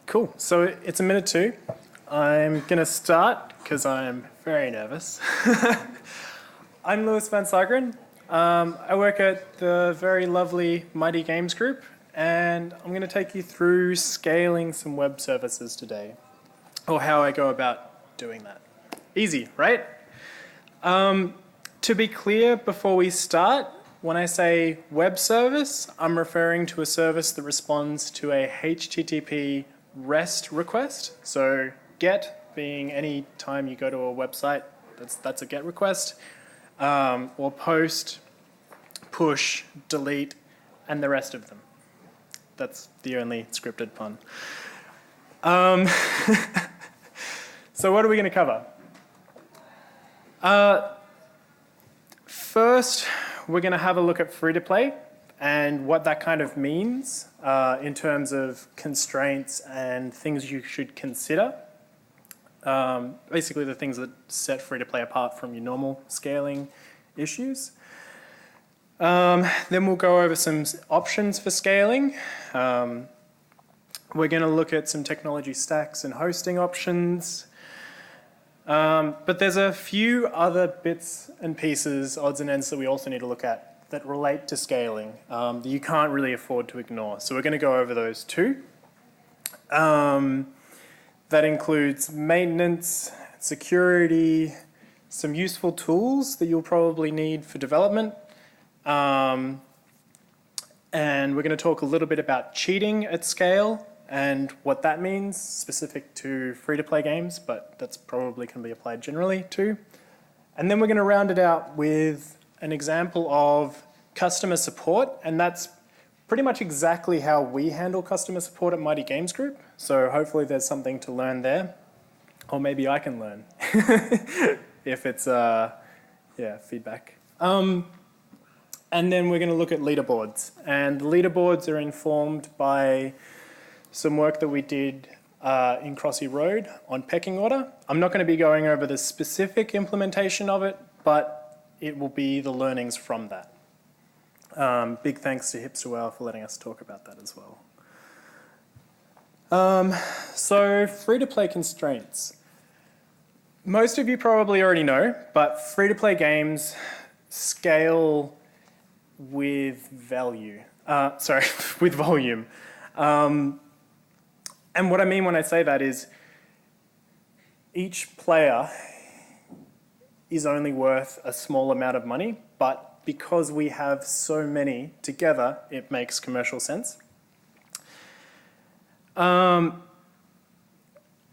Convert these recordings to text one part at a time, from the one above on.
Cool. So it's a minute two. I'm going to start because I'm very nervous. I'm Lewis van Slageren. I work at the very lovely Mighty Games Group, and I'm going to take you through scaling some web services today, or how I go about doing that. Easy, right? To be clear, before we start, when I say web service, I'm referring to a service that responds to a HTTP REST request. So GET being any time you go to a website, that's a GET request, or POST, push, delete, and the rest of them. That's the only scripted pun. So what are we going to cover? First, we're going to have a look at free-to-play and what that kind of means in terms of constraints and things you should consider. Basically the things that set free-to-play apart from your normal scaling issues. Then we'll go over some options for scaling. We're going to look at some technology stacks and hosting options. But there's a few other bits and pieces, odds and ends that we also need to look at that relate to scaling that you can't really afford to ignore. So we're going to go over those too. That includes maintenance, security, some useful tools that you'll probably need for development. And we're going to talk a little bit about cheating at scale and what that means, specific to free-to-play games, but that's probably can be applied generally too. And then we're going to round it out with an example of customer support, and that's pretty much exactly how we handle customer support at Mighty Games Group. So hopefully there's something to learn there, or maybe I can learn if it's feedback. And then we're going to look at leaderboards, and the leaderboards are informed by some work that we did in Crossy Road on pecking order. I'm not going to be going over the specific implementation of it, but it will be the learnings from that. Big thanks to Hipster Whale for letting us talk about that as well. So free-to-play constraints. Most of you probably already know, but free-to-play games scale with value. With volume. And what I mean when I say that is each player is only worth a small amount of money, but because we have so many together, it makes commercial sense. I'm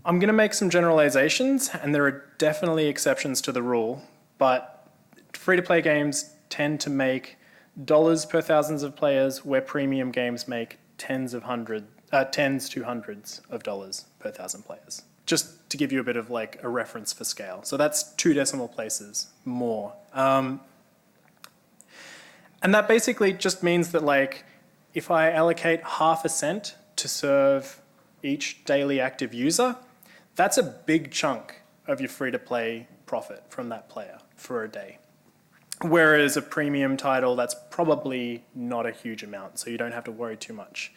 going to make some generalizations, and there are definitely exceptions to the rule, but free-to-play games tend to make dollars per thousands of players, where premium games make tens to hundreds of dollars per thousand players. Just to give you a bit of like a reference for scale. So that's 2 decimal places more. And that basically just means that like if I allocate half a cent to serve each daily active user, that's a big chunk of your free-to-play profit from that player for a day. Whereas a premium title, that's probably not a huge amount, so you don't have to worry too much.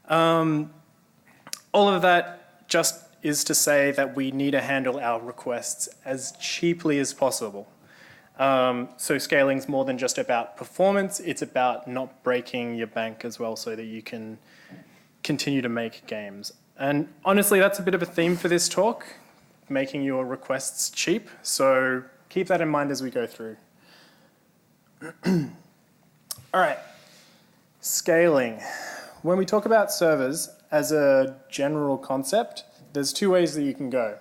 All of that just is to say that we need to handle our requests as cheaply as possible. So scaling is more than just about performance, it's about not breaking your bank as well so that you can continue to make games. And honestly, that's a bit of a theme for this talk, making your requests cheap. So keep that in mind as we go through. All right, scaling. When we talk about servers as a general concept, there's 2 ways that you can go.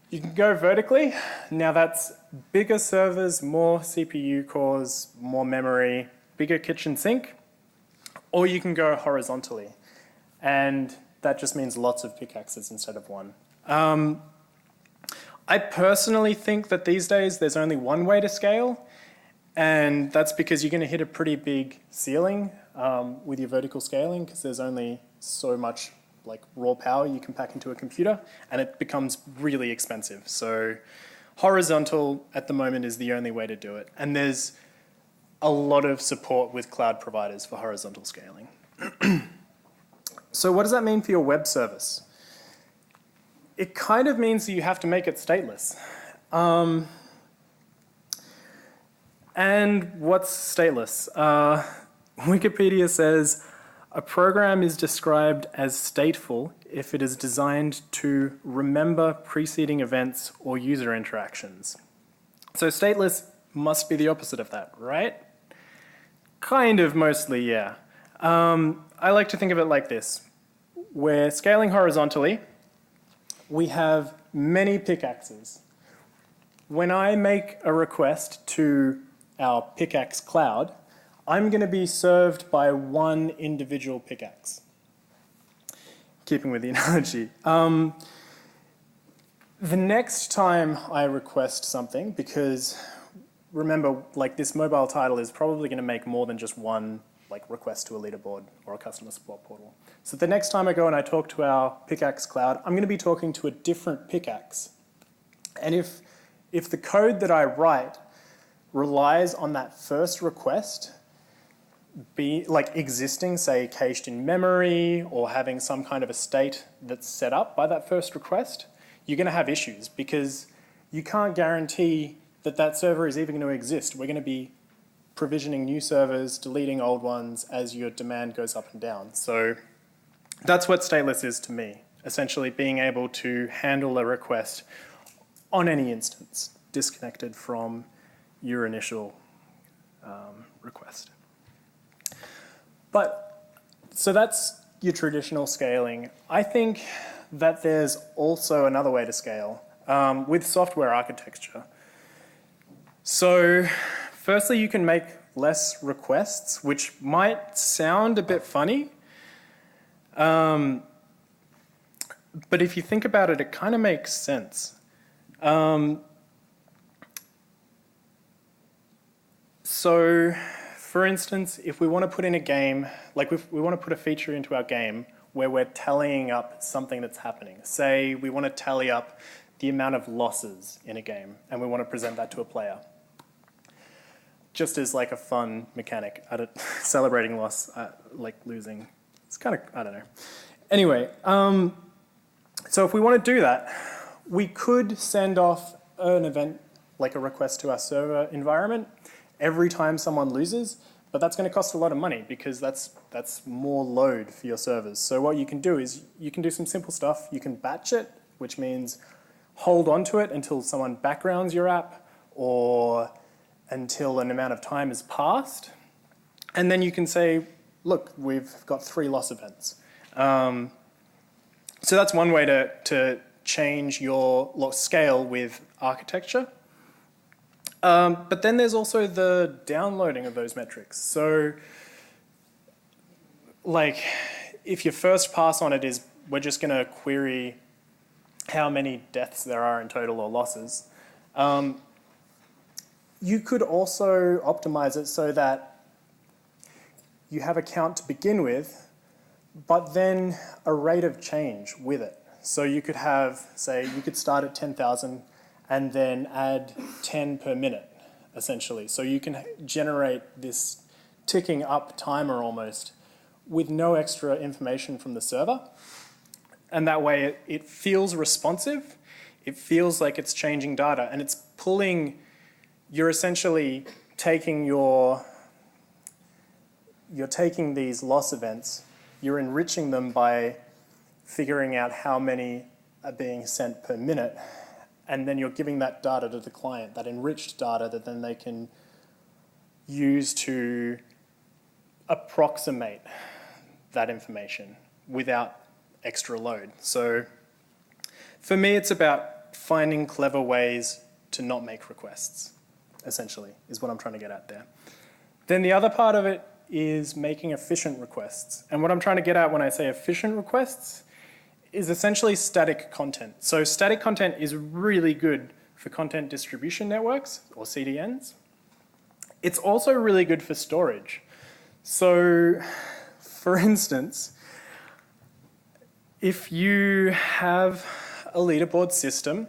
You can go vertically. Now that's bigger servers, more CPU cores, more memory, bigger kitchen sink. Or you can go horizontally. And that just means lots of pickaxes instead of one. I personally think that these days there's only one way to scale. And that's because you're going to hit a pretty big ceiling with your vertical scaling, because there's only so much like raw power you can pack into a computer, and it becomes really expensive. So horizontal at the moment is the only way to do it. And there's a lot of support with cloud providers for horizontal scaling. So what does that mean for your web service? It kind of means that you have to make it stateless. And what's stateless? Wikipedia says, a program is described as stateful if it is designed to remember preceding events or user interactions. So stateless must be the opposite of that, right? Kind of, mostly, yeah. I like to think of it like this. We're scaling horizontally. We have many pickaxes. When I make a request to our pickaxe cloud, I'm going to be served by one individual pickaxe. Keeping with the analogy. The next time I request something, because remember, like, this mobile title is probably going to make more than just one request to a leaderboard or a customer support portal. So the next time I go and I talk to our pickaxe cloud, I'm going to be talking to a different pickaxe. And if the code that I write relies on that first request be existing, say cached in memory, or having some kind of a state that's set up by that first request, you're going to have issues because you can't guarantee that that server is even going to exist. We're going to be provisioning new servers, deleting old ones as your demand goes up and down. So that's what stateless is to me, essentially being able to handle a request on any instance, disconnected from your initial request. So that's your traditional scaling. I think that there's also another way to scale with software architecture. So firstly, you can make less requests, which might sound a bit funny. But if you think about it, it kind of makes sense. So, for instance, if we want to put in a game, if we want to put a feature into our game where we're tallying up something that's happening. Say we want to tally up the amount of losses in a game, and we want to present that to a player. Just as a fun mechanic, celebrating loss, losing. It's kind of, I don't know. Anyway, so if we want to do that, we could send off an event, like a request to our server environment, every time someone loses, but that's going to cost a lot of money because that's more load for your servers. So what you can do is you can do some simple stuff. You can batch it, which means hold on to it until someone backgrounds your app or until an amount of time has passed. And then you can say, look, we've got 3 loss events. So that's one way to change your scale with architecture. But then there's also the downloading of those metrics. So, if your first pass on it is, we're just going to query how many deaths there are in total or losses, you could also optimize it so that you have a count to begin with, but then a rate of change with it. So you could have, say, you could start at 10,000 and then add 10 per minute, essentially. So you can generate this ticking up timer almost with no extra information from the server. And that way it feels responsive. It feels like it's changing data, and it's pulling, you're essentially taking you're taking these loss events, you're enriching them by figuring out how many are being sent per minute, and then you're giving that data to the client, that enriched data that then they can use to approximate that information without extra load. So for me, it's about finding clever ways to not make requests, essentially, is what I'm trying to get at there. Then the other part of it is making efficient requests. And what I'm trying to get at when I say efficient requests is essentially static content. So static content is really good for content distribution networks, or CDNs. It's also really good for storage. So, for instance, if you have a leaderboard system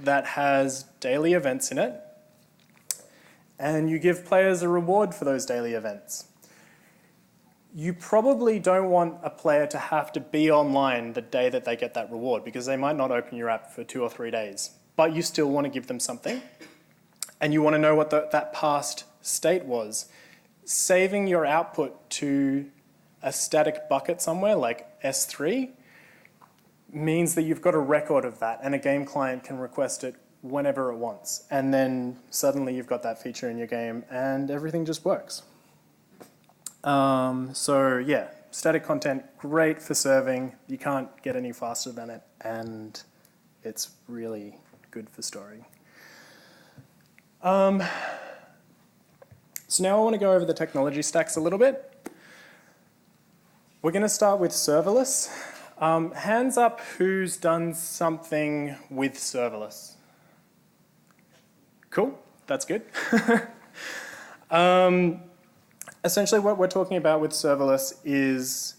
that has daily events in it, and you give players a reward for those daily events, you probably don't want a player to have to be online the day that they get that reward, because they might not open your app for 2 or 3 days, but you still want to give them something, and you want to know what that past state was. Saving your output to a static bucket somewhere like S3 means that you've got a record of that, and a game client can request it whenever it wants. And then suddenly you've got that feature in your game and everything just works. So yeah, static content, great for serving. You can't get any faster than it, and it's really good for storing. So now I want to go over the technology stacks a little bit. We're going to start with serverless. Hands up who's done something with serverless. Cool, that's good. Essentially what we're talking about with serverless is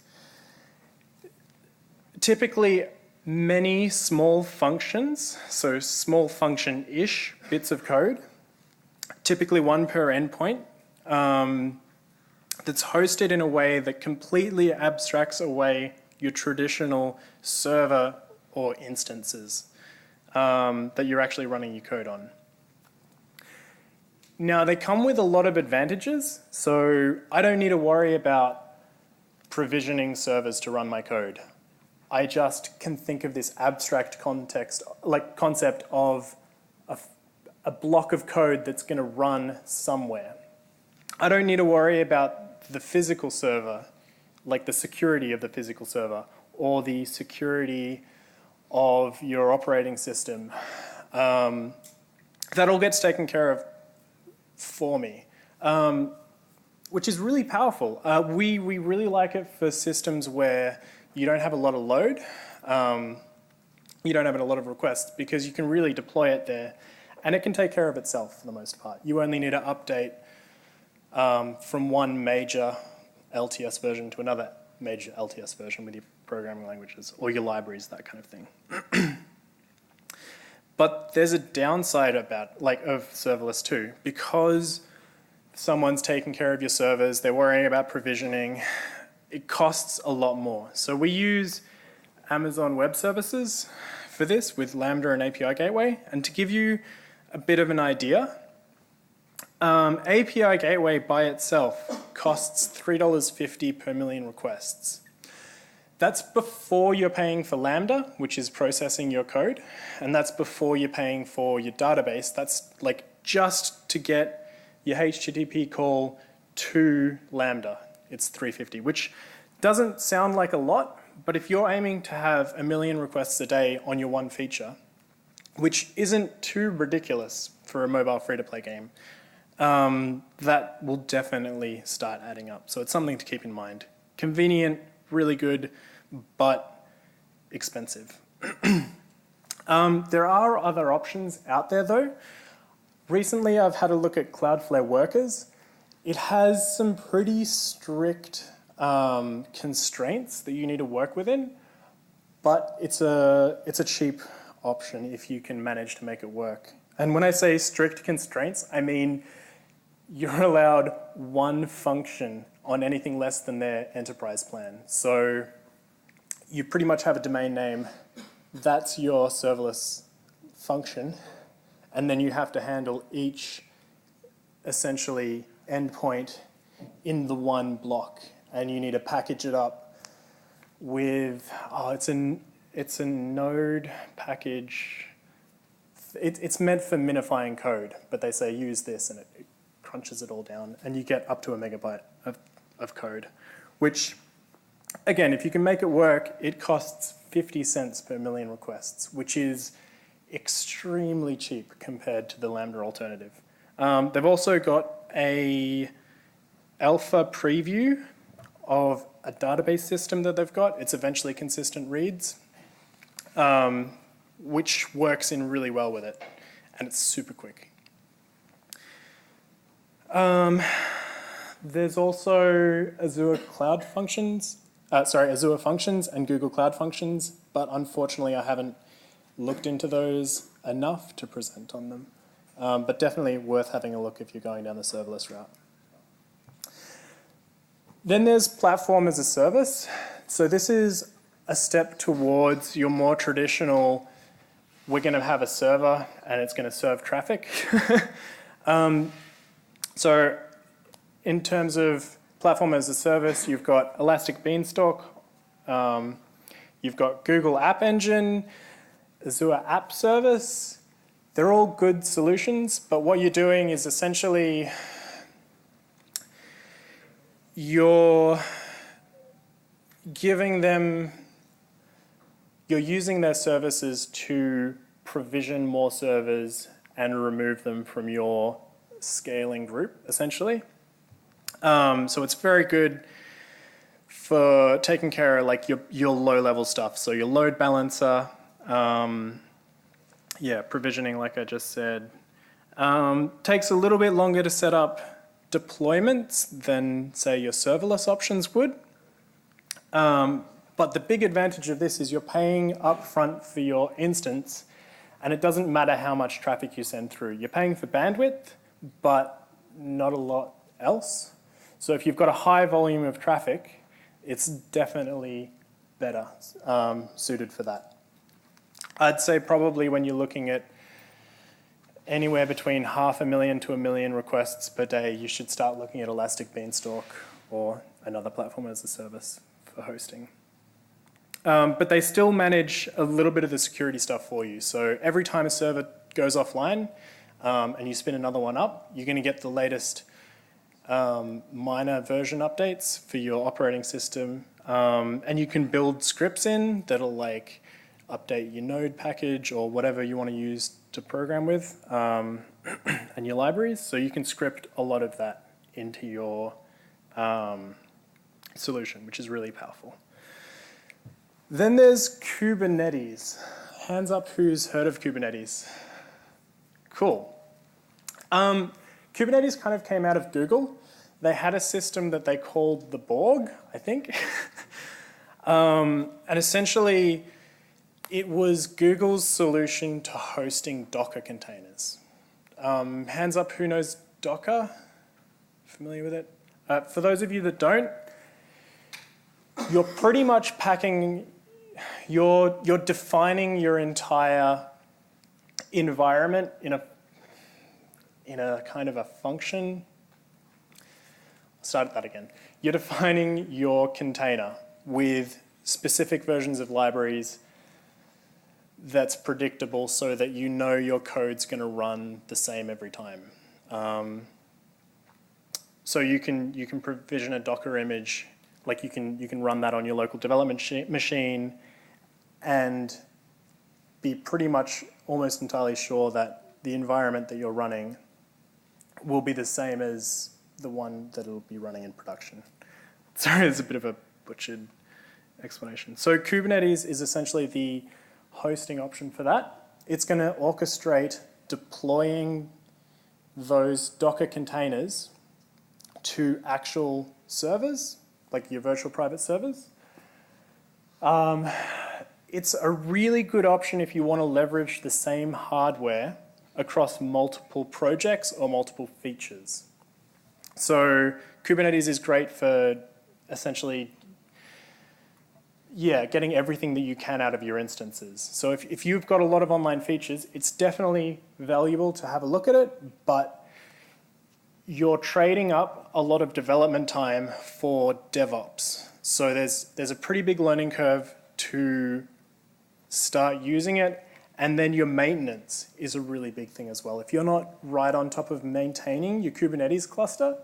typically many small functions, so small function-ish bits of code, typically one per endpoint, that's hosted in a way that completely abstracts away your traditional server or instances that you're actually running your code on. Now, they come with a lot of advantages, so I don't need to worry about provisioning servers to run my code. I just can think of this abstract concept of a block of code that's going to run somewhere. I don't need to worry about the physical server, like the security of the physical server, or the security of your operating system. That all gets taken care of for me, which is really powerful. We really like it for systems where you don't have a lot of load, you don't have a lot of requests, because you can really deploy it there, and it can take care of itself for the most part. You only need to update from one major LTS version to another major LTS version with your programming languages or your libraries, that kind of thing. But there's a downside of serverless too, because someone's taking care of your servers, they're worrying about provisioning, it costs a lot more. So we use Amazon Web Services for this with Lambda and API Gateway. And to give you a bit of an idea, API Gateway by itself costs $3.50 per million requests. That's before you're paying for Lambda, which is processing your code, and that's before you're paying for your database. That's like just to get your HTTP call to Lambda. It's $3.50, which doesn't sound like a lot, but if you're aiming to have 1 million requests a day on your one feature, which isn't too ridiculous for a mobile free-to-play game, that will definitely start adding up. So it's something to keep in mind. Convenient, really good, but expensive. There are other options out there though. Recently I've had a look at Cloudflare Workers. It has some pretty strict constraints that you need to work within, but it's a cheap option if you can manage to make it work. And when I say strict constraints, I mean you're allowed one function on anything less than their enterprise plan. So you pretty much have a domain name, that's your serverless function, and then you have to handle each essentially endpoint in the one block, and you need to package it up with, it's a node package. It's meant for minifying code, but they say use this and it crunches it all down, and you get up to 1 megabyte of code, which, again, if you can make it work, it costs 50 cents per million requests, which is extremely cheap compared to the Lambda alternative. They've also got a alpha preview of a database system that they've got. It's eventually consistent reads, which works in really well with it, and it's super quick. There's also Azure Functions and Google Cloud Functions, but unfortunately I haven't looked into those enough to present on them. But definitely worth having a look if you're going down the serverless route. Then there's platform as a service. So this is a step towards your more traditional, we're going to have a server and it's going to serve traffic. So in terms of platform as a service, you've got Elastic Beanstalk, you've got Google App Engine, Azure App Service. They're all good solutions, but what you're doing is essentially you're using their services to provision more servers and remove them from your scaling group, essentially. So it's very good for taking care of like your low-level stuff. So your load balancer, provisioning, like I just said. Takes a little bit longer to set up deployments than, say, your serverless options would. But the big advantage of this is you're paying upfront for your instance, and it doesn't matter how much traffic you send through. You're paying for bandwidth, but not a lot else. So if you've got a high volume of traffic, it's definitely better suited for that. I'd say probably when you're looking at anywhere between 500,000 to 1 million requests per day, you should start looking at Elastic Beanstalk or another platform as a service for hosting. But they still manage a little bit of the security stuff for you. So every time a server goes offline and you spin another one up, you're going to get the latest minor version updates for your operating system. And you can build scripts in that'll like update your node package or whatever you want to use to program with and your libraries. So you can script a lot of that into your solution, which is really powerful. Then there's Kubernetes. Hands up who's heard of Kubernetes. Cool. Kubernetes kind of came out of Google. They had a system that they called the Borg, I think. And essentially, it was Google's solution to hosting Docker containers. Hands up who knows Docker? Familiar with it? For those of you that don't, you're pretty much you're defining your entire environment in a kind of a function. Start that again. You're defining your container with specific versions of libraries that's predictable so that you know your code's going to run the same every time. So you can provision a Docker image, like you can run that on your local development machine and be pretty much almost entirely sure that the environment that you're running will be the same as the one that it'll be running in production. Sorry, it's a bit of a butchered explanation. So Kubernetes is essentially the hosting option for that. It's going to orchestrate deploying those Docker containers to actual servers, like your virtual private servers. It's a really good option if you want to leverage the same hardware across multiple projects or multiple features. So Kubernetes is great for essentially, getting everything that you can out of your instances. So if you've got a lot of online features, it's definitely valuable to have a look at it, but you're trading up a lot of development time for DevOps. So there's a pretty big learning curve to start using it, and then your maintenance is a really big thing as well. If you're not right on top of maintaining your Kubernetes cluster,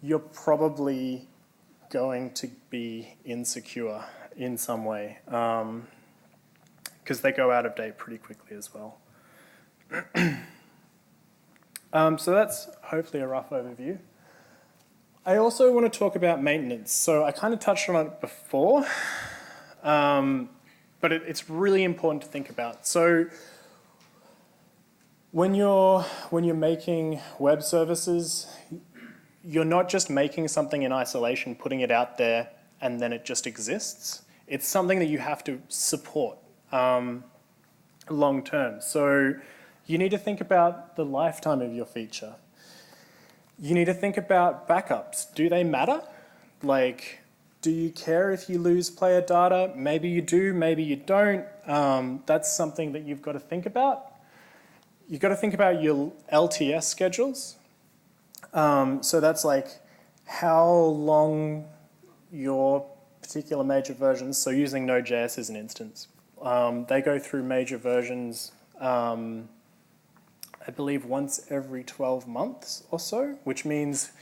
you're probably going to be insecure in some way because they go out of date pretty quickly as well. So that's hopefully a rough overview. I also want to talk about maintenance. So I kind of touched on it before, but it's really important to think about. So when you're making web services, you're not just making something in isolation, putting it out there, and then it just exists. It's something that you have to support long term. So you need to think about the lifetime of your feature. You need to think about backups. Do they matter? Like, do you care if you lose player data? Maybe you do, maybe you don't. That's something that you've got to think about. You've got to think about your LTS schedules. So that's like how long your particular major versions, so using Node.js as an instance, they go through major versions, I believe once every 12 months or so, which means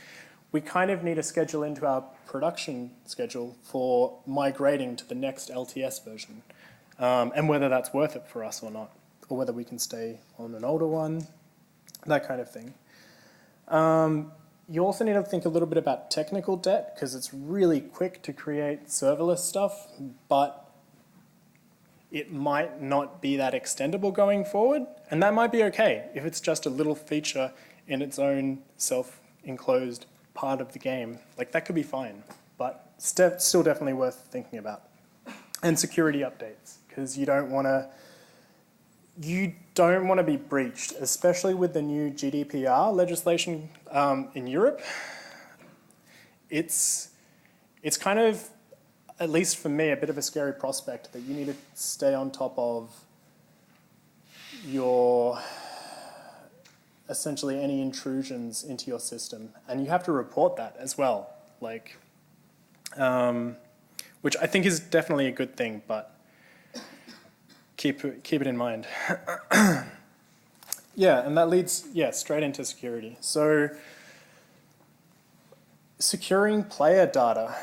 we kind of need a schedule into our production schedule for migrating to the next LTS version, and whether that's worth it for us or not, or whether we can stay on an older one, that kind of thing. You also need to think a little bit about technical debt, because it's really quick to create serverless stuff, but it might not be that extendable going forward, and that might be okay if it's just a little feature in its own self-enclosed part of the game. Like, that could be fine, but still definitely worth thinking about. And security updates, because you don't want to be breached, especially with the new GDPR legislation in Europe. It's kind of, at least for me, a bit of a scary prospect that you need to stay on top of your, essentially any intrusions into your system. And you have to report that as well, like, which I think is definitely a good thing, but keep it in mind. Yeah, and that leads, straight into security. So, securing player data.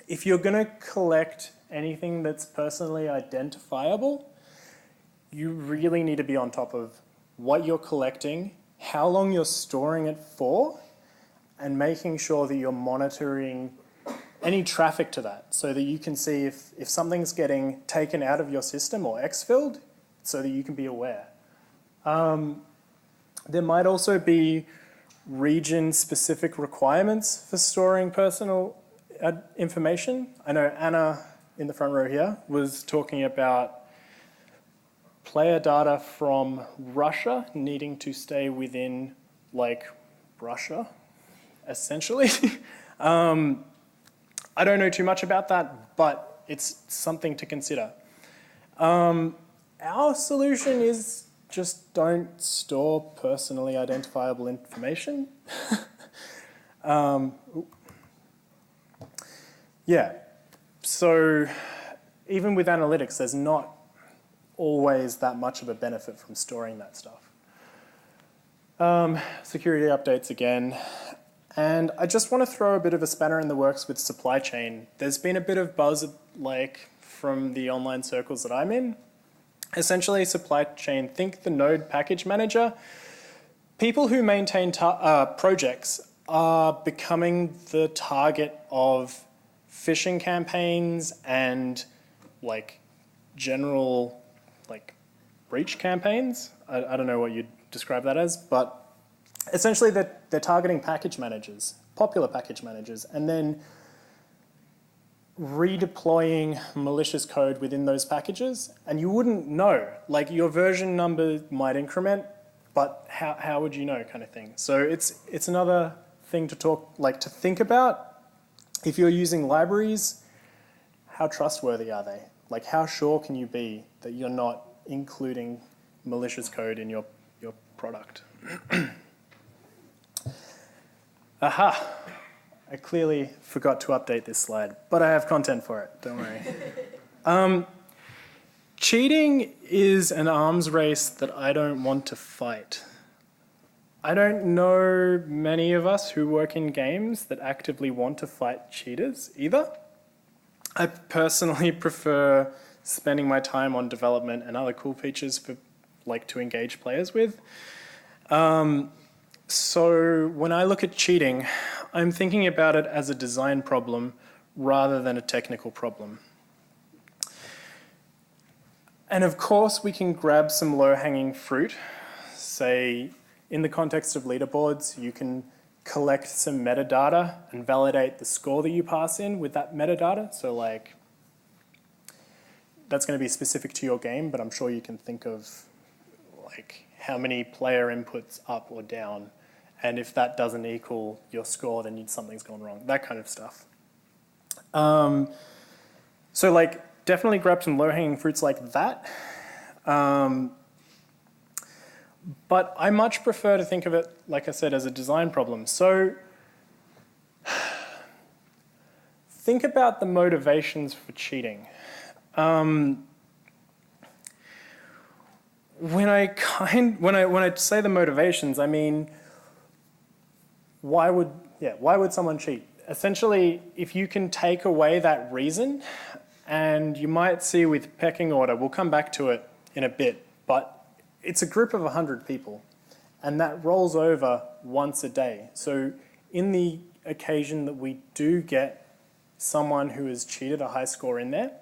If you're going to collect anything that's personally identifiable, you really need to be on top of what you're collecting, how long you're storing it for, and making sure that you're monitoring any traffic to that so that you can see if something's getting taken out of your system or exfilled so that you can be aware. There might also be region-specific requirements for storing personal information. I know Anna in the front row here was talking about player data from Russia needing to stay within, like, Russia, essentially. I don't know too much about that, but it's something to consider. Our solution is just don't store personally identifiable information. Yeah, so even with analytics, there's not always that much of a benefit from storing that stuff. Security updates again. And I just want to throw a bit of a spanner in the works with supply chain. There's been a bit of buzz, like, from the online circles that I'm in. Essentially, supply chain, think the Node package manager. People who maintain projects are becoming the target of phishing campaigns and, like, general, like, breach campaigns. I don't know what you'd describe that as, but essentially they're targeting package managers, popular package managers, and then redeploying malicious code within those packages, and you wouldn't know. Like, your version number might increment, but how would you know, kind of thing. So it's another thing to think about. If you're using libraries, how trustworthy are they? Like, how sure can you be that you're not including malicious code in your product? Aha! I clearly forgot to update this slide, but I have content for it, don't worry. Cheating is an arms race that I don't want to fight. I don't know many of us who work in games that actively want to fight cheaters either. I personally prefer spending my time on development and other cool features for, like, to engage players with. So when I look at cheating, I'm thinking about it as a design problem rather than a technical problem. And of course, we can grab some low-hanging fruit. Say, in the context of leaderboards, you can collect some metadata and validate the score that you pass in with that metadata. So, like, that's going to be specific to your game, but I'm sure you can think of, like, how many player inputs up or down, And if that doesn't equal your score, then something's gone wrong, that kind of stuff. So like, definitely grab some low-hanging fruits like that. But I much prefer to think of it, like I said, as a design problem. So think about the motivations for cheating. When I say the motivations, I mean, why would someone cheat? Essentially, if you can take away that reason, and you might see with pecking order, we'll come back to it in a bit, but it's a group of 100 people, and that rolls over once a day. So in the occasion that we do get someone who has cheated a high score in there,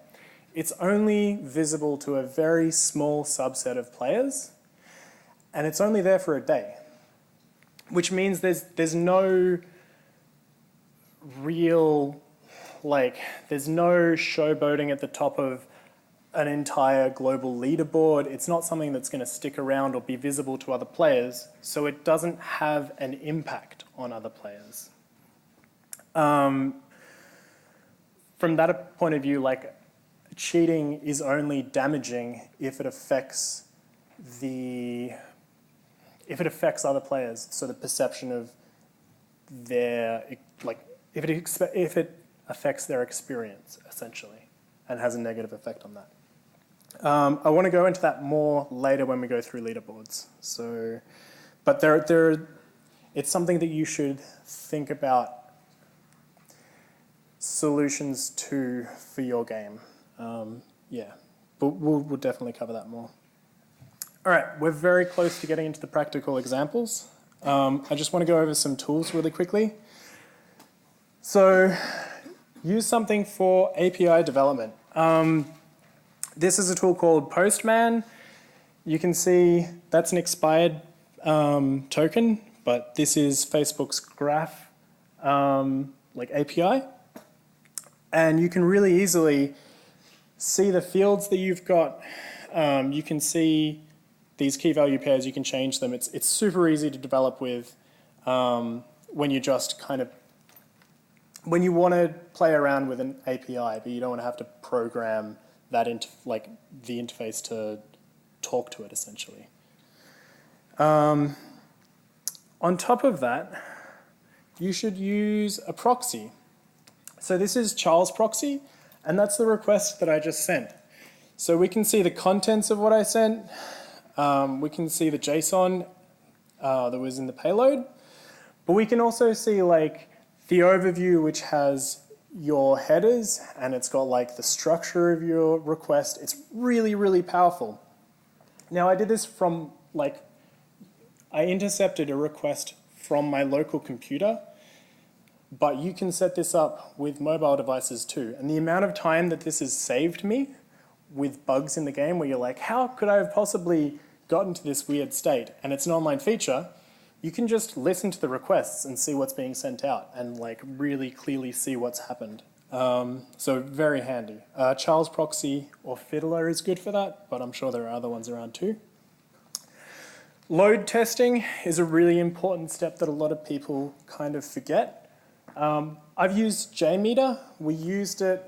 it's only visible to a very small subset of players, and it's only there for a day, which means there's no real, there's no showboating at the top of an entire global leaderboard. It's not something that's going to stick around or be visible to other players, so it doesn't have an impact on other players. From that point of view, cheating is only damaging if it affects other players. So the perception of if it affects their experience, essentially, and has a negative effect on that. I want to go into that more later when we go through leaderboards. But it's something that you should think about solutions to for your game. But we'll definitely cover that more. All right, we're very close to getting into the practical examples. I just want to go over some tools really quickly. So use something for API development. This is a tool called Postman. You can see that's an expired token, but this is Facebook's graph API. And you can really easily see the fields that you've got. You can see these key value pairs, you can change them. It's super easy to develop with when you just when you want to play around with an API, but you don't want to have to program that into the interface to talk to it, essentially. On top of that, you should use a proxy. So this is Charles' proxy, and that's the request that I just sent. So we can see the contents of what I sent. We can see the JSON that was in the payload, but we can also see the overview, which has your headers, and it's got the structure of your request. It's really, really powerful. Now I did this from I intercepted a request from my local computer, but you can set this up with mobile devices too. And the amount of time that this has saved me with bugs in the game where you're like, how could I have possibly gotten to this weird state? And it's an online feature. You can just listen to the requests and see what's being sent out and really clearly see what's happened. So very handy. Charles Proxy or Fiddler is good for that, but I'm sure there are other ones around too. Load testing is a really important step that a lot of people kind of forget. I've used JMeter. We used it,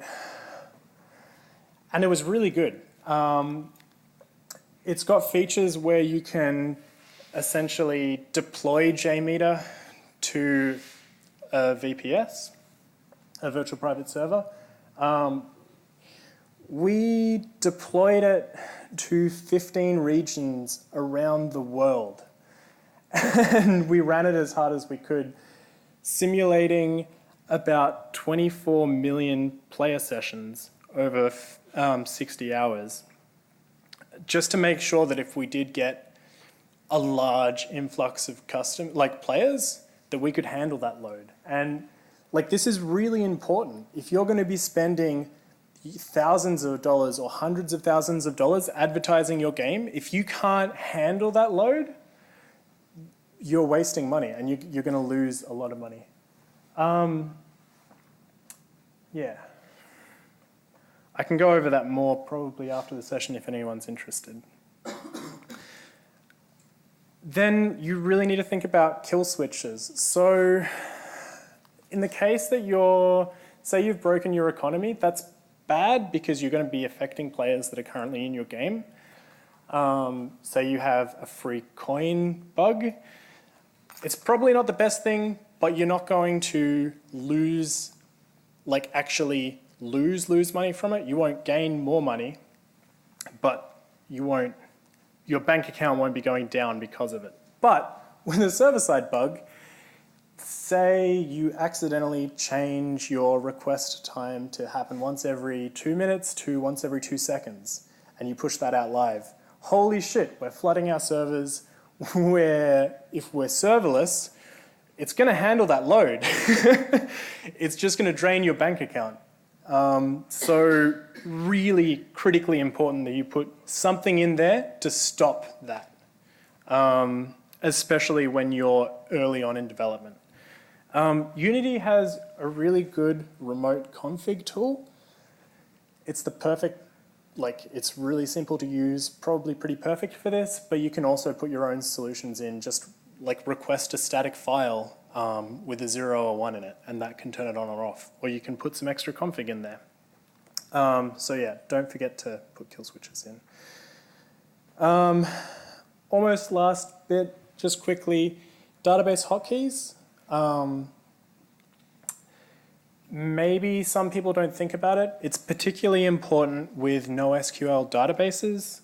and it was really good. It's got features where you can essentially deploy JMeter to a VPS, a virtual private server. We deployed it to 15 regions around the world. And we ran it as hard as we could, simulating about 24 million player sessions over 60 hours, just to make sure that if we did get a large influx of players, that we could handle that load. And this is really important. If you're going to be spending thousands of dollars or hundreds of thousands of dollars advertising your game, if you can't handle that load, you're wasting money and you're going to lose a lot of money. I can go over that more probably after the session if anyone's interested. then you really need to think about kill switches. So in the case that say you've broken your economy, that's bad because you're going to be affecting players that are currently in your game. Say you have a free coin bug. It's probably not the best thing, but you're not going to lose, like actually lose money from it. You won't gain more money, but your bank account won't be going down because of it. But with a server-side bug, say you accidentally change your request time to happen once every 2 minutes to once every 2 seconds, and you push that out live. Holy shit, we're flooding our servers where if we're serverless, it's going to handle that load. It's just going to drain your bank account. So really critically important that you put something in there to stop that, especially when you're early on in development. Unity has a really good remote config tool. It's the perfect, it's really simple to use, probably pretty perfect for this, but you can also put your own solutions in, just request a static file with a 0 or 1 in it, and that can turn it on or off. Or you can put some extra config in there. So yeah, don't forget to put kill switches in. Almost last bit, just quickly, database hotkeys. Maybe some people don't think about it. It's particularly important with NoSQL databases,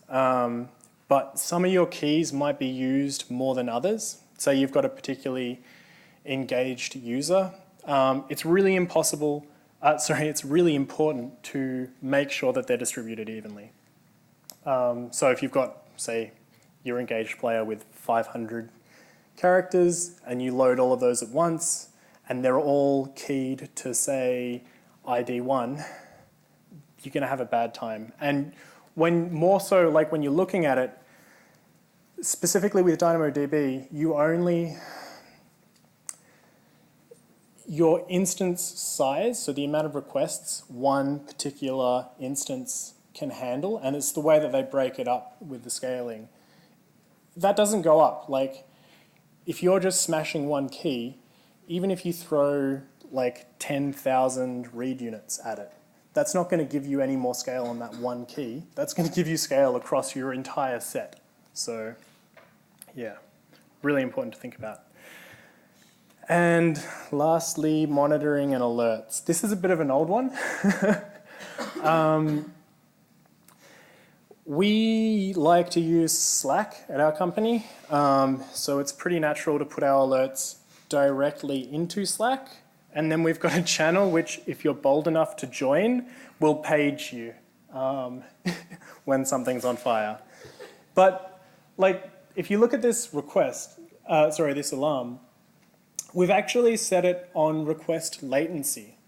but some of your keys might be used more than others. Say you've got a particularly engaged user. It's really important to make sure that they're distributed evenly. So if you've got, say, your engaged player with 500 characters and you load all of those at once and they're all keyed to, say, ID 1, you're going to have a bad time. And when you're looking at it, specifically with DynamoDB, your instance size, so the amount of requests one particular instance can handle, and it's the way that they break it up with the scaling, that doesn't go up. If you're just smashing one key, even if you throw 10,000 read units at it, that's not going to give you any more scale on that one key. That's going to give you scale across your entire set. So yeah, really important to think about. And lastly, monitoring and alerts. This is a bit of an old one. We like to use Slack at our company, so it's pretty natural to put our alerts directly into Slack, and then we've got a channel which, if you're bold enough to join, will page you when something's on fire. But if you look at this this alarm, we've actually set it on request latency.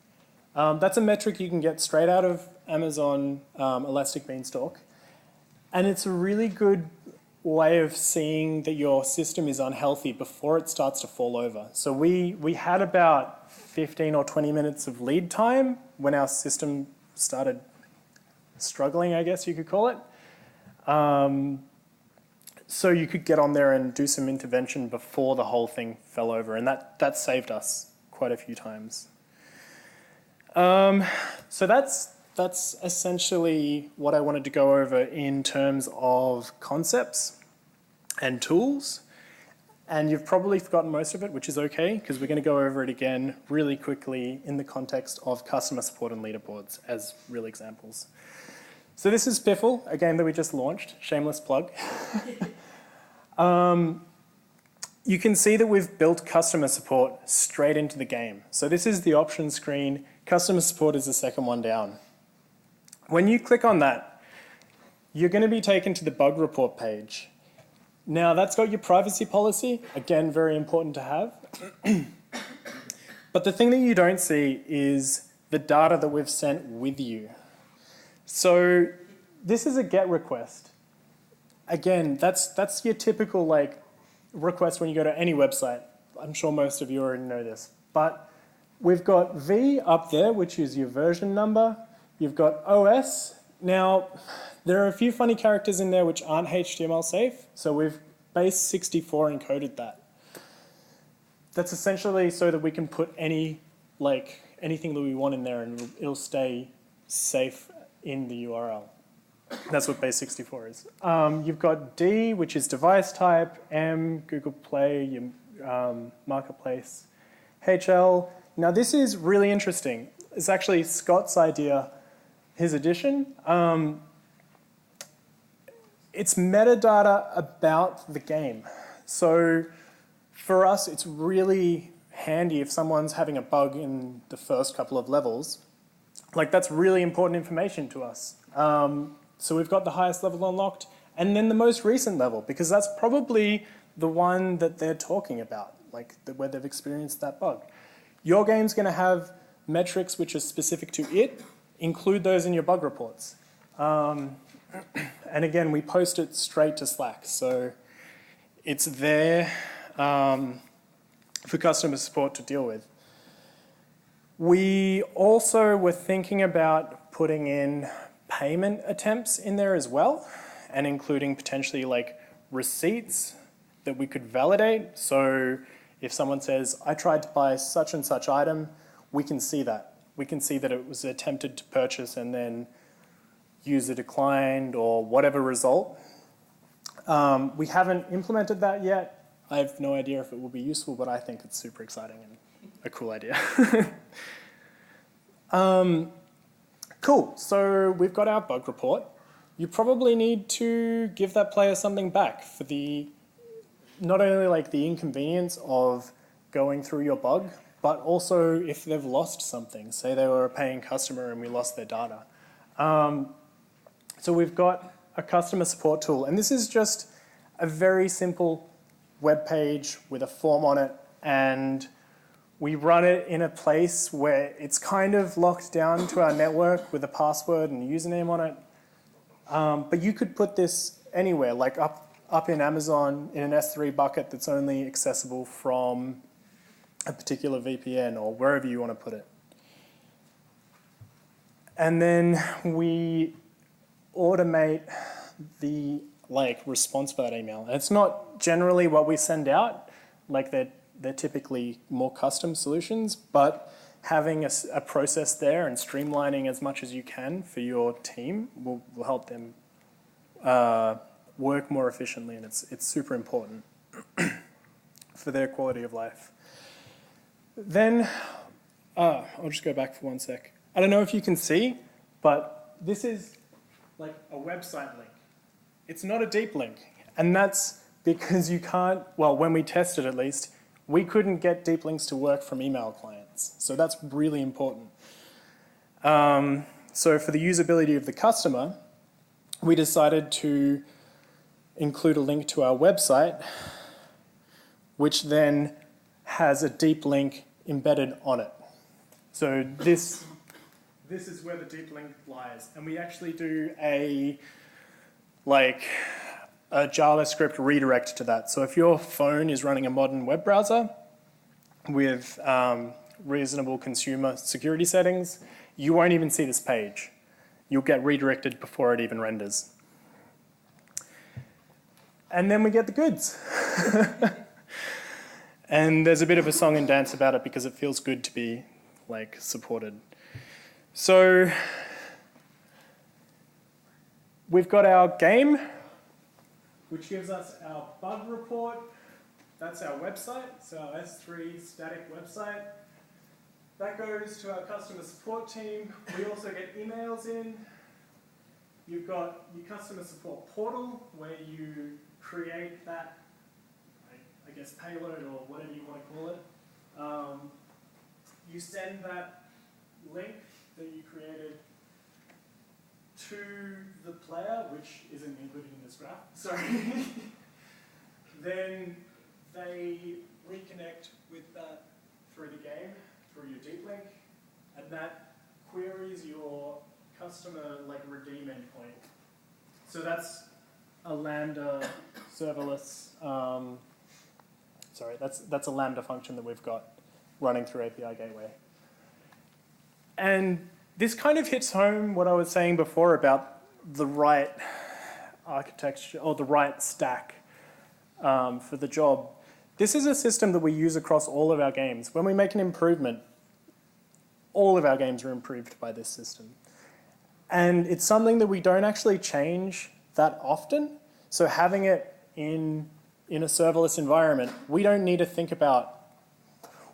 That's a metric you can get straight out of Amazon Elastic Beanstalk. And it's a really good way of seeing that your system is unhealthy before it starts to fall over. So we had about 15 or 20 minutes of lead time when our system started struggling, I guess you could call it. So you could get on there and do some intervention before the whole thing fell over, and that saved us quite a few times. So that's essentially what I wanted to go over in terms of concepts and tools. And you've probably forgotten most of it, which is okay, because we're going to go over it again really quickly in the context of customer support and leaderboards as real examples. So this is Spiffle, a game that we just launched, shameless plug. You can see that we've built customer support straight into the game. So this is the options screen. Customer support is the second one down. When you click on that, you're going to be taken to the bug report page. Now that's got your privacy policy, again, very important to have. But the thing that you don't see is the data that we've sent with you. So this is a GET request. Again, that's your typical request when you go to any website. I'm sure most of you already know this. But we've got V up there, which is your version number. You've got OS. Now, there are a few funny characters in there which aren't HTML safe, so we've base 64 encoded that. That's essentially so that we can put anything that we want in there and it'll stay safe in the URL. That's what base 64 is. You've got D, which is device type, M, Google Play, your marketplace, HL. Now this is really interesting. It's actually Scott's idea, his addition. It's metadata about the game. So for us, it's really handy if someone's having a bug in the first couple of levels. Like that's really important information to us. So we've got the highest level unlocked and then the most recent level because that's probably the one that they're talking about, like where they've experienced that bug. Your game's going to have metrics which are specific to it. Include those in your bug reports. And again, we post it straight to Slack. So it's there for customer support to deal with. We also were thinking about putting in payment attempts in there as well, and including potentially like receipts that we could validate. So if someone says, I tried to buy such and such item, we can see that. We can see that it was attempted to purchase and then user declined or whatever result. We haven't implemented that yet. I have no idea if it will be useful, but I think it's super exciting and a cool idea. Cool, so we've got our bug report. You probably need to give that player something back for not only like the inconvenience of going through your bug, but also if they've lost something. Say they were a paying customer and we lost their data. So we've got a customer support tool, and this is just a very simple web page with a form on it, and we run it in a place where it's kind of locked down to our network with a password and a username on it. But you could put this anywhere, like up in Amazon in an S3 bucket that's only accessible from a particular VPN or wherever you want to put it. And then we automate the response for that email. And it's not generally what we send out, like they're typically more custom solutions, but having a process there and streamlining as much as you can for your team will help them work more efficiently, and it's super important for their quality of life. Then, I'll just go back for one sec. I don't know if you can see, but this is like a website link. It's not a deep link, and that's because you can't, well, when we tested at least, we couldn't get deep links to work from email clients. So that's really important. So for the usability of the customer, we decided to include a link to our website, which then has a deep link embedded on it. So this is where the deep link lies. And we actually do a JavaScript redirect to that. So if your phone is running a modern web browser with reasonable consumer security settings, you won't even see this page. You'll get redirected before it even renders. And then we get the goods. And there's a bit of a song and dance about it because it feels good to be supported. So we've got our game, which gives us our bug report. That's our website, so our S3 static website. That goes to our customer support team. We also get emails in. You've got your customer support portal where you create that, I guess, payload or whatever you want to call it. You send that link that you created to the player, which isn't included in this graph, sorry. Then they reconnect with that through the game, through your deep link, and that queries your customer redeem endpoint. So that's a Lambda serverless, that's a Lambda function that we've got running through API Gateway. And this kind of hits home what I was saying before about the right architecture or the right stack. for the job. This is a system that we use across all of our games. When we make an improvement, all of our games are improved by this system. And it's something that we don't actually change that often. So having it in a serverless environment, we don't need to think about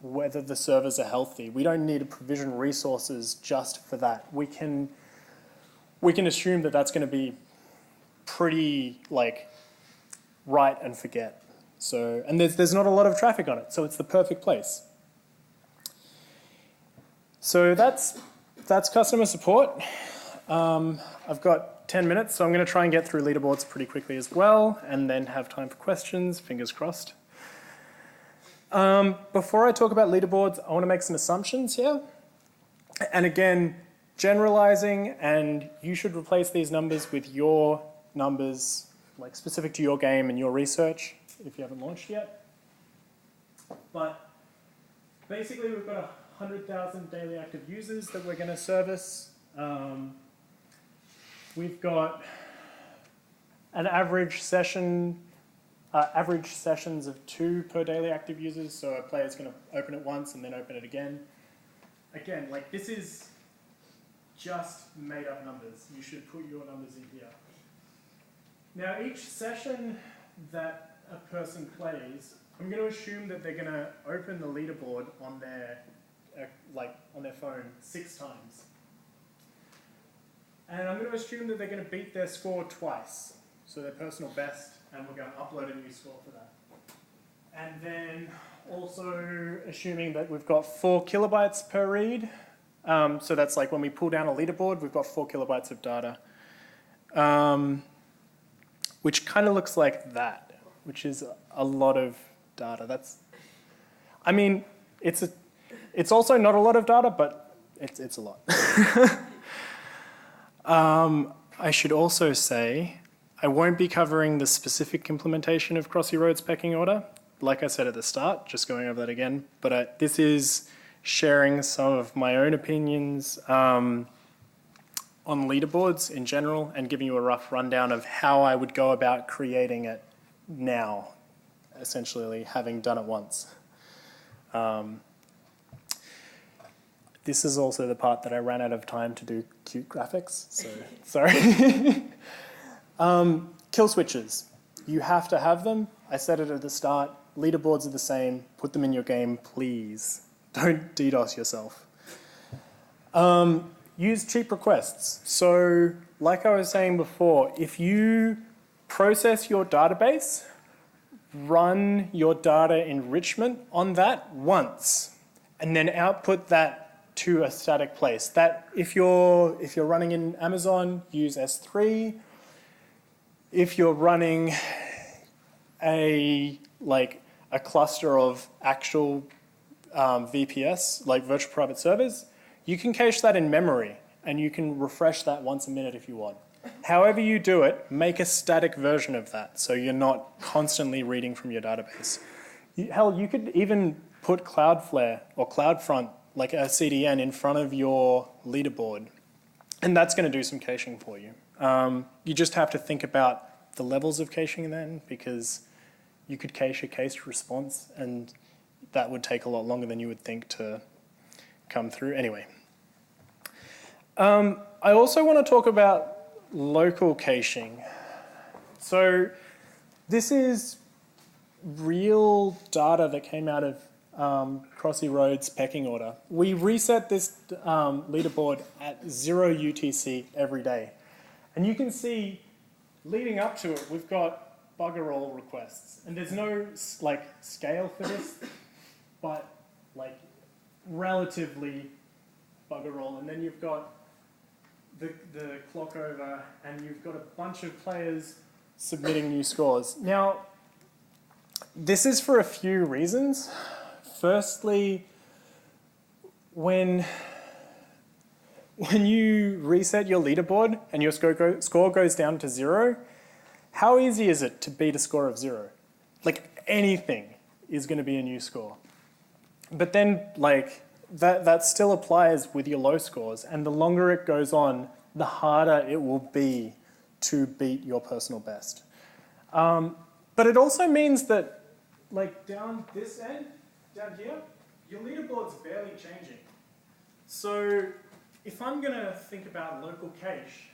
whether the servers are healthy. We don't need to provision resources just for that. We can assume that that's going to be pretty like write and forget. So, and there's not a lot of traffic on it, so it's the perfect place. So that's customer support. I've got 10 minutes, so I'm going to try and get through leaderboards pretty quickly as well, and then have time for questions, fingers crossed. Before I talk about leaderboards, I want to make some assumptions here. And again, generalizing, and you should replace these numbers with your numbers, like specific to your game and your research, if you haven't launched yet. But basically, we've got 100,000 daily active users that we're going to service. We've got an average sessions of 2 per daily active users, so a player's going to open it once and then open it again. Again, like this is just made up numbers. You should put your numbers in here. Now each session that a person plays, I'm going to assume that they're going to open the leaderboard on their phone 6 times. And I'm going to assume that they're going to beat their score twice, so their personal best, and we're going to upload a new score for that. And then also assuming that we've got 4 kilobytes per read. So that's like when we pull down a leaderboard, we've got 4 kilobytes of data, which kind of looks like that, which is a lot of data. I mean, it's also not a lot of data, but it's a lot. I should also say, I won't be covering the specific implementation of Crossy Road's pecking order. Like I said at the start, just going over that again, but this is sharing some of my own opinions on leaderboards in general and giving you a rough rundown of how I would go about creating it now, essentially having done it once. This is also the part that I ran out of time to do cute graphics, so sorry. Kill switches. You have to have them. I said it at the start. Leaderboards are the same. Put them in your game, please. Don't DDoS yourself. Use cheap requests. So, like I was saying before, if you process your database, run your data enrichment on that once, and then output that to a static place. That if you're running in Amazon, use S3. If you're running a cluster of actual VPS, like virtual private servers, you can cache that in memory and you can refresh that once a minute if you want. However you do it, make a static version of that so you're not constantly reading from your database. Hell, you could even put Cloudflare or CloudFront, like a CDN, in front of your leaderboard, and that's going to do some caching for you. You just have to think about the levels of caching then, because you could cache a cached response and that would take a lot longer than you would think to come through. Anyway. I also want to talk about local caching. So this is real data that came out of Crossy Road's pecking order. We reset this leaderboard at 0 UTC every day. And you can see, leading up to it, we've got bugger all requests. And there's no scale for this, but relatively bugger all. And then you've got the clock over, and you've got a bunch of players submitting new scores. Now, this is for a few reasons. Firstly, when you reset your leaderboard and your score goes down to 0, how easy is it to beat a score of 0? Anything is going to be a new score. But then, that still applies with your low scores, and the longer it goes on, the harder it will be to beat your personal best. But it also means that, like down this end, down here, your leaderboard's barely changing. So if I'm going to think about local cache,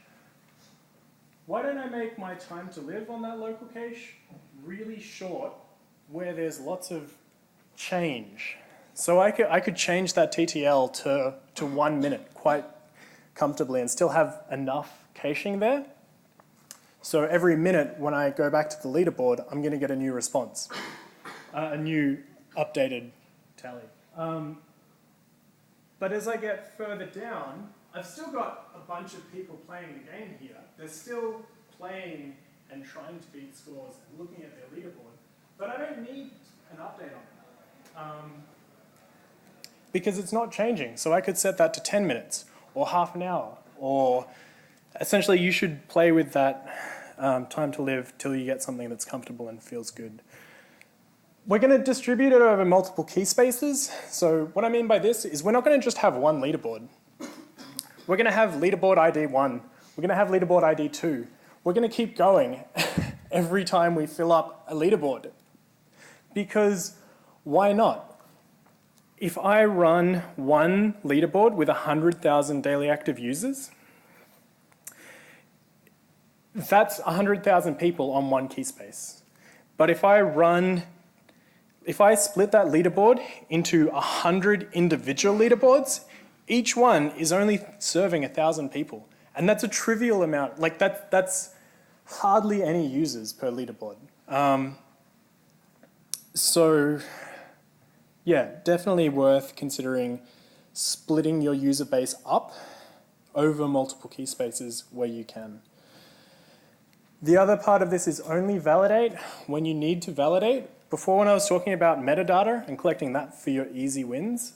why don't I make my time to live on that local cache really short, where there's lots of change? So I could change that TTL to 1 minute quite comfortably and still have enough caching there. So every minute when I go back to the leaderboard, I'm going to get a new response, a new updated tally. But as I get further down, I've still got a bunch of people playing the game here. They're still playing and trying to beat scores and looking at their leaderboard. But I don't need an update on that. Because it's not changing. So I could set that to 10 minutes or half an hour. Or essentially you should play with that time to live till you get something that's comfortable and feels good. We're going to distribute it over multiple key spaces. So what I mean by this is we're not going to just have one leaderboard. We're going to have leaderboard ID 1. We're going to have leaderboard ID 2. We're going to keep going every time we fill up a leaderboard. Because why not? If I run one leaderboard with 100,000 daily active users, that's 100,000 people on one key space. But if I split that leaderboard into 100 individual leaderboards, each one is only serving 1,000 people. And that's a trivial amount. Like that's hardly any users per leaderboard. So yeah, definitely worth considering splitting your user base up over multiple key spaces where you can. The other part of this is only validate when you need to validate. Before, when I was talking about metadata and collecting that for your easy wins,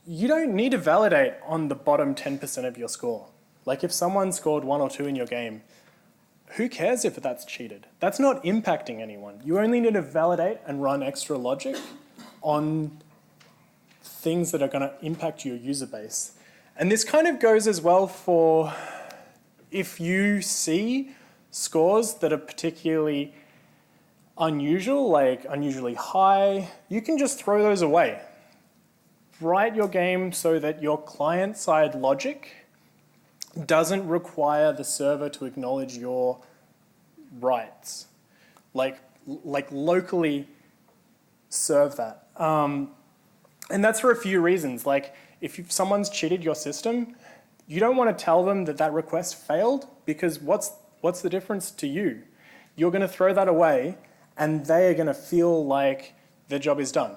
you don't need to validate on the bottom 10% of your score. Like if someone scored 1 or 2 in your game, who cares if that's cheated? That's not impacting anyone. You only need to validate and run extra logic on things that are going to impact your user base. And this kind of goes as well for if you see scores that are particularly unusual, like unusually high, you can just throw those away. Write your game so that your client-side logic doesn't require the server to acknowledge your rights. Like locally serve that. And that's for a few reasons. Like if someone's cheated your system, you don't want to tell them that that request failed, because what's the difference to you? You're going to throw that away and they are going to feel like their job is done.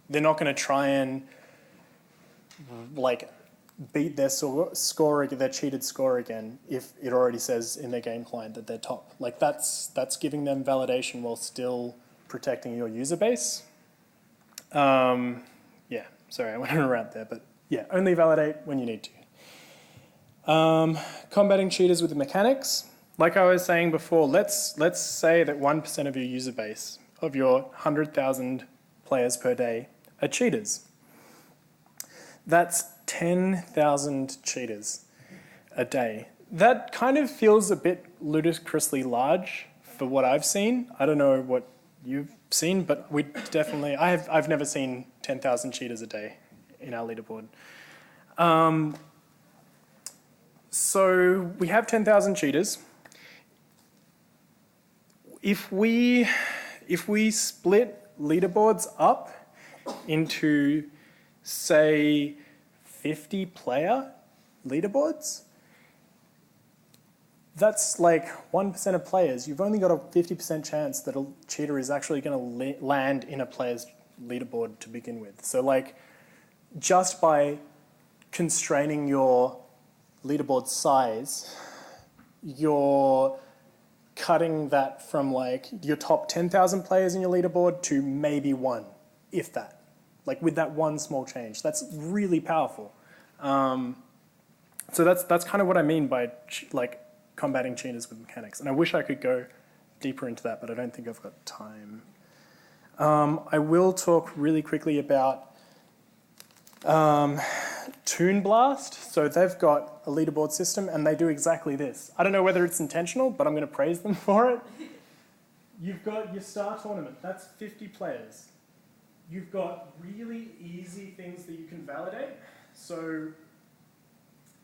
They're not going to try and like beat their score, their cheated score again, if it already says in their game client that they're top. Like that's giving them validation while still protecting your user base. Yeah, sorry, I went on a rant there, but yeah, only validate when you need to. Combating cheaters with the mechanics. Like I was saying before, let's say that 1% of your user base, of your 100,000 players per day, are cheaters. That's 10,000 cheaters a day. That kind of feels a bit ludicrously large for what I've seen. I don't know what you've seen, but we definitely, I've never seen 10,000 cheaters a day in our leaderboard. So we have 10,000 cheaters. If we split leaderboards up into, say, 50 player leaderboards, that's like 1% of players. You've only got a 50% chance that a cheater is actually going to land in a player's leaderboard to begin with. So like just by constraining your leaderboard size, you're cutting that from like your top 10,000 players in your leaderboard to maybe 1, if that. Like with that one small change. That's really powerful. So that's kind of what I mean by like combating cheaters with mechanics. And I wish I could go deeper into that, but I don't think I've got time. I will talk really quickly about Toon Blast. So they've got a leaderboard system and they do exactly this. I don't know whether it's intentional, but I'm going to praise them for it. You've got your star tournament. That's 50 players. You've got really easy things that you can validate. So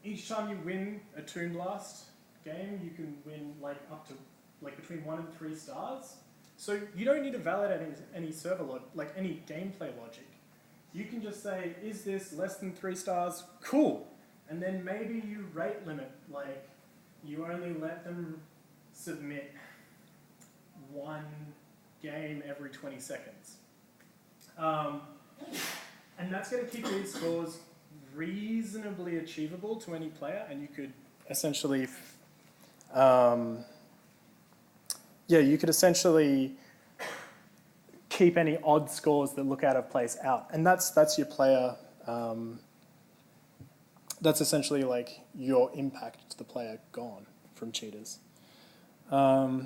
each time you win a Toon Blast game, you can win like up to like between 1 and 3 stars. So you don't need to validate any server like any gameplay logic. You can just say, is this less than 3 stars? Cool. And then maybe you rate limit, like you only let them submit 1 game every 20 seconds. And that's going to keep these scores reasonably achievable to any player, and you could essentially, keep any odd scores that look out of place out, and that's your player. That's essentially like your impact to the player gone from cheaters. Yeah,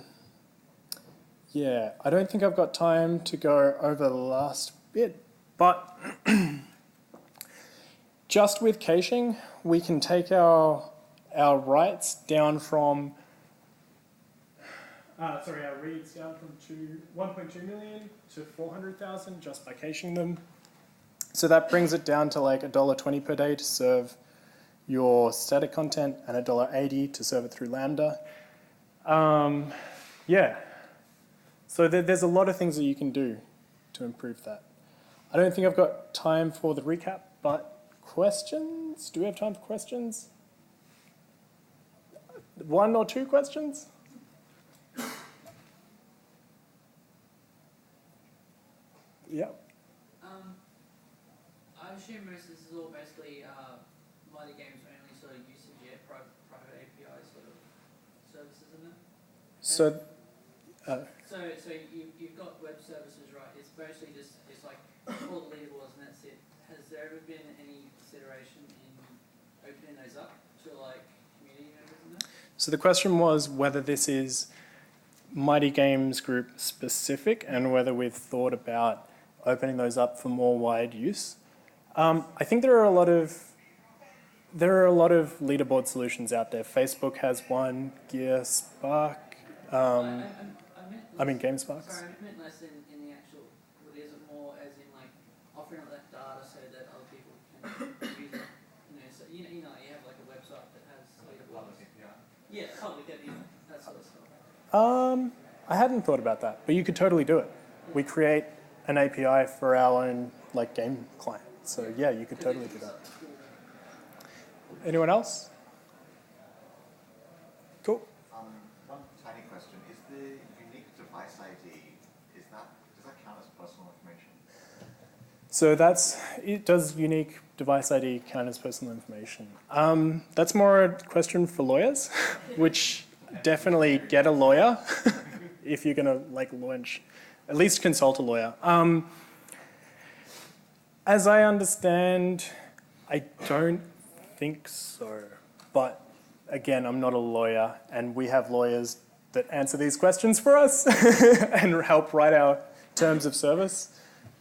I don't think I've got time to go over the last bit, but just with caching, we can take our writes down from, our reads down from 1.2 million to 400,000 just by caching them. So that brings it down to like $1.20 per day to serve your static content and $1.80 to serve it through Lambda. Yeah. So there's a lot of things that you can do to improve that. I don't think I've got time for the recap, but questions? Do we have time for questions? 1 or 2 questions? Yeah. I assume most of this is all basically Mighty Games only sort of usage, private API sort of services in it. So you've got web services, right? It's mostly just like all the leaderboards and that's it. Has there ever been any consideration in opening those up to like community members and that? So the question was whether this is Mighty Games group specific and whether we've thought about opening those up for more wide use. I think there are a lot of leaderboard solutions out there. Facebook has one, Gear Spark. GameSpark. Sorry, I meant less in the actual. Is it more as in like offering up that data so that other people can use it? So you have like a website that has leaderboards. Yeah, public API, that sort of stuff. I hadn't thought about that, but you could totally do it. We create an API for our own like game client. So yeah, you could totally do that. Anyone else? Cool. One tiny question. Is the unique device ID, does that count as personal information? So it does unique device ID count as personal information? That's more a question for lawyers, which definitely get a lawyer if you're going to like launch, at least consult a lawyer. As I understand, I don't think so, but again, I'm not a lawyer, and we have lawyers that answer these questions for us and help write our terms of service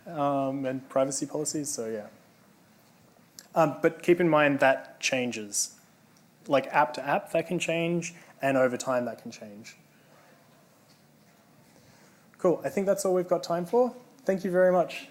and privacy policies, so yeah. But keep in mind that changes. Like app to app, that can change, and over time that can change. Cool, I think that's all we've got time for. Thank you very much.